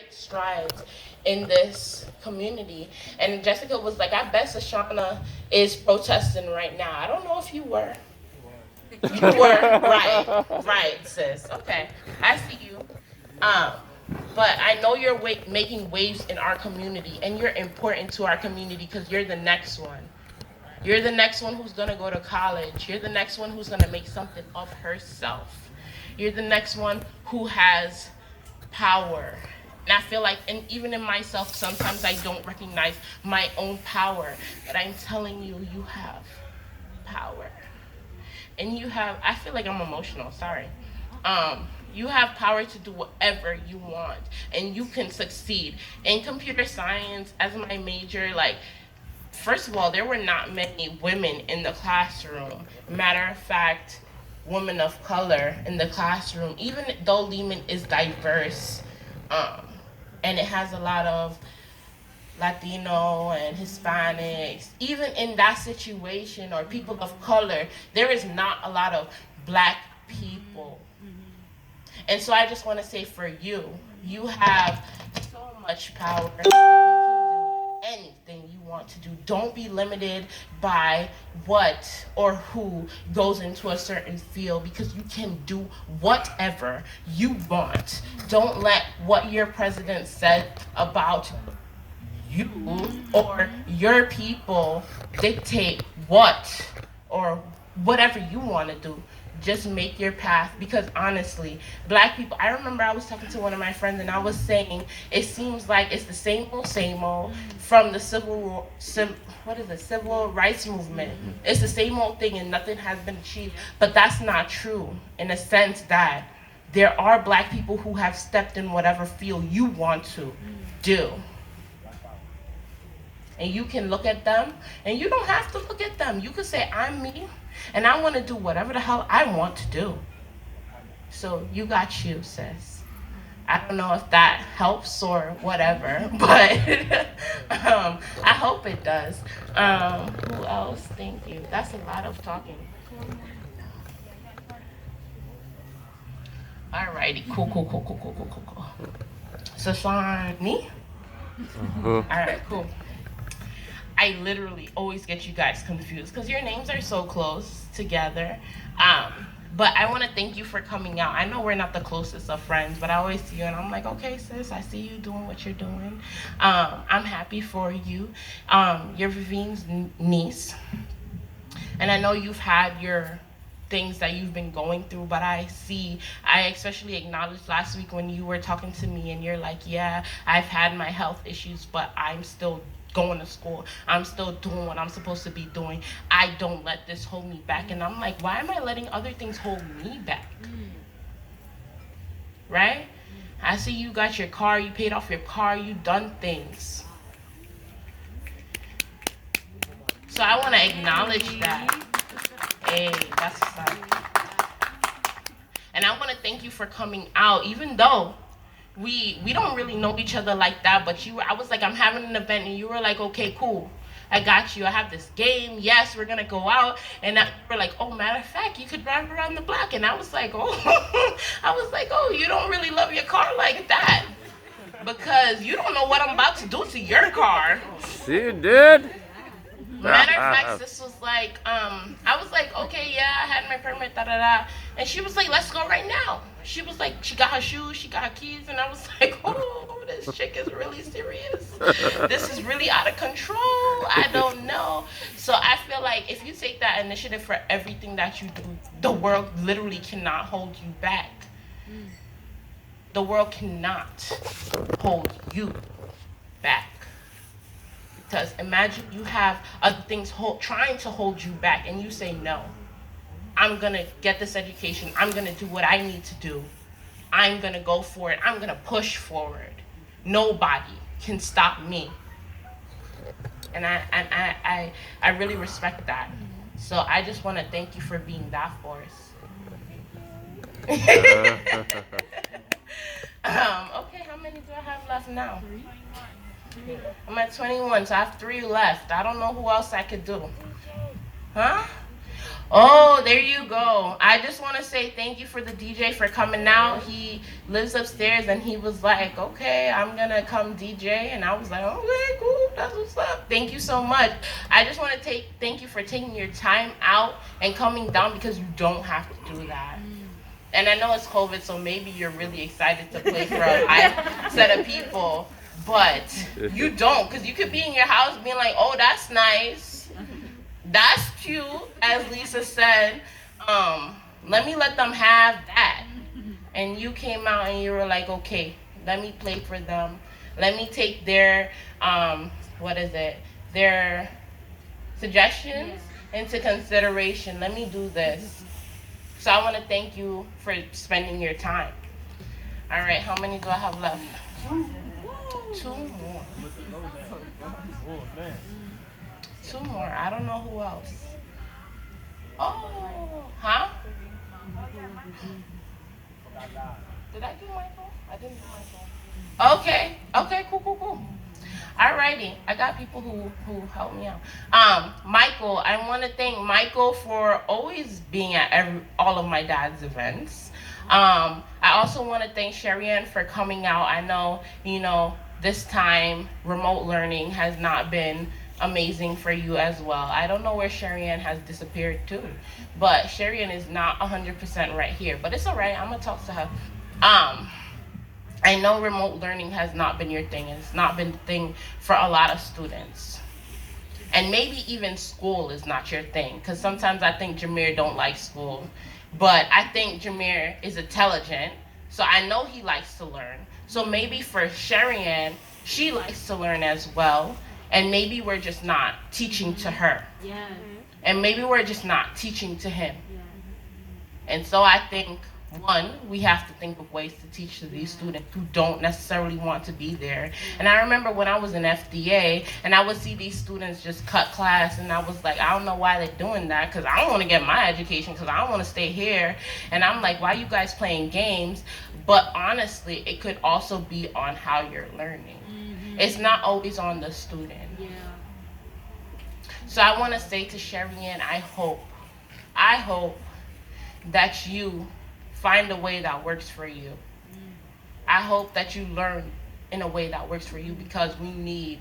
strides in this community. And Jessica was like, I bet Shoshana is protesting right now. I don't know if you were. You were right, right, sis. Okay, I see you. Um, but I know you're making waves in our community, and you're important to our community because you're the next one. You're the next one who's gonna go to college. You're the next one who's gonna make something of herself. You're the next one who has power. And I feel like, and even in myself, sometimes I don't recognize my own power. But I'm telling you, you have power. And you have, I feel like I'm emotional, sorry. You have power to do whatever you want, and you can succeed. In computer science, as my major, like, first of all, there were not many women in the classroom. Matter of fact, women of color in the classroom, even though Lehman is diverse, um, and it has a lot of Latino and Hispanics, even in that situation, or people of color, there is not a lot of black people. And so I just want to say for you, you have so much power. You can do anything you want to do. Don't be limited by what or who goes into a certain field, because you can do whatever you want. Don't let what your president said about you or your people dictate what or whatever you want to do. Just make your path, because honestly, black people, I remember I was talking to one of my friends and I was saying it seems like it's the same old from the civil rights movement. It's the same old thing and nothing has been achieved. But that's not true, in a sense that there are black people who have stepped in whatever field you want to do. And you can look at them, and you don't have to look at them. You can say, I'm me, and I want to do whatever the hell I want to do. So you got you, sis. I don't know if that helps or whatever, but I hope it does. Who else? Thank you. That's a lot of talking. Alrighty, cool. So, Sean, me? Alright, cool. I literally always get you guys confused because your names are so close together. But I want to thank you for coming out. I know we're not the closest of friends, but I always see you and I'm like, okay, sis, I see you doing what you're doing. I'm happy for you. You're Vivine's niece. And I know you've had your things that you've been going through, but I especially acknowledged last week when you were talking to me and you're like, yeah, I've had my health issues, but I'm still going to school. I'm still doing what I'm supposed to be doing. I don't let this hold me back. And I'm like, why am I letting other things hold me back? Right? I see you got your car, you paid off your car, you done things. So I want to acknowledge that. Hey, that's what's up. And I want to thank you for coming out, even though we don't really know each other like that, but I was like, I'm having an event, and you were like, okay, cool, I got you. I have this game. Yes, we're gonna go out. And we're like, oh, matter of fact, you could drive around the block. And I was like, oh, you don't really love your car like that, because you don't know what I'm about to do to your car. She did. Matter of fact, this was like, I was like, okay, yeah, I had my permit, and she was like, let's go right now. She was like, she got her shoes, she got her keys, and I was like, oh, this chick is really serious. This is really out of control. I don't know. So I feel like if you take that initiative for everything that you do, the world literally cannot hold you back. The world cannot hold you back. Because imagine you have other things trying to hold you back, and you say, no, I'm going to get this education. I'm going to do what I need to do. I'm going to go for it. I'm going to push forward. Nobody can stop me. And I really respect that. So I just want to thank you for being that force. Okay, how many do I have left now? I'm at 21, so I have 3 left. I don't know who else I could do. Huh? Oh, there you go. I just want to say thank you for the DJ for coming out. He lives upstairs and he was like, okay, I'm going to come DJ. And I was like, okay, cool. That's what's up. Thank you so much. I just want to thank you for taking your time out and coming down because you don't have to do that. And I know it's COVID, so maybe you're really excited to play for a live set of people. But you don't, because you could be in your house being like, oh, that's nice. That's cute, as Lisa said. Let me let them have that. And you came out and you were like, okay, let me play for them. Let me take their, their suggestions into consideration. Let me do this. So I want to thank you for spending your time. All right, how many do I have left? Two more. Two more. I don't know who else. Oh, huh? Did I do Michael? I didn't do Michael. Okay, cool. Alrighty, I got people who help me out. Michael, I want to thank Michael for always being at all of my dad's events. I also want to thank Sherry-Ann for coming out. I know, this time remote learning has not been amazing for you as well. I don't know where Sherry-Ann has disappeared to, but Sherry-Ann is not 100% right here. But it's all right. I'm gonna talk to her. I know remote learning has not been your thing. It's not been the thing for a lot of students. And maybe even school is not your thing, because sometimes I think Jameer don't like school. But I think Jameer is intelligent, so I know he likes to learn. So maybe for Sherry-Ann, she likes to learn as well, and maybe we're just not teaching to her. Yeah. And maybe we're just not teaching to him. And so I think, one, we have to think of ways to teach to these students who don't necessarily want to be there. And I remember when I was in FDA and I would see these students just cut class, and I was like, I don't know why they're doing that, because I don't want to get my education, because I don't want to stay here. And I'm like, why are you guys playing games? But honestly, it could also be on how you're learning. It's not always on the student. Yeah. So I want to say to Sherry-Ann, I hope that you find a way that works for you. I hope that you learn in a way that works for you, because we need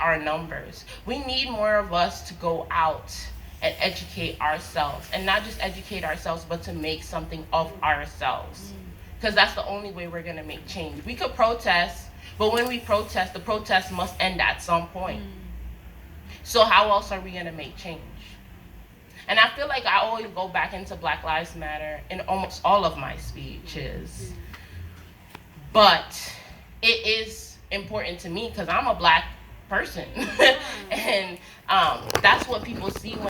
our numbers. We need more of us to go out and educate ourselves, and not just educate ourselves, but to make something of ourselves, because that's the only way we're going to make change. We could protest, but when we protest, the protest must end at some point. So how else are we going to make change? And I feel like I always go back into Black Lives Matter in almost all of my speeches. But it is important to me because I'm a Black person. And that's what people see when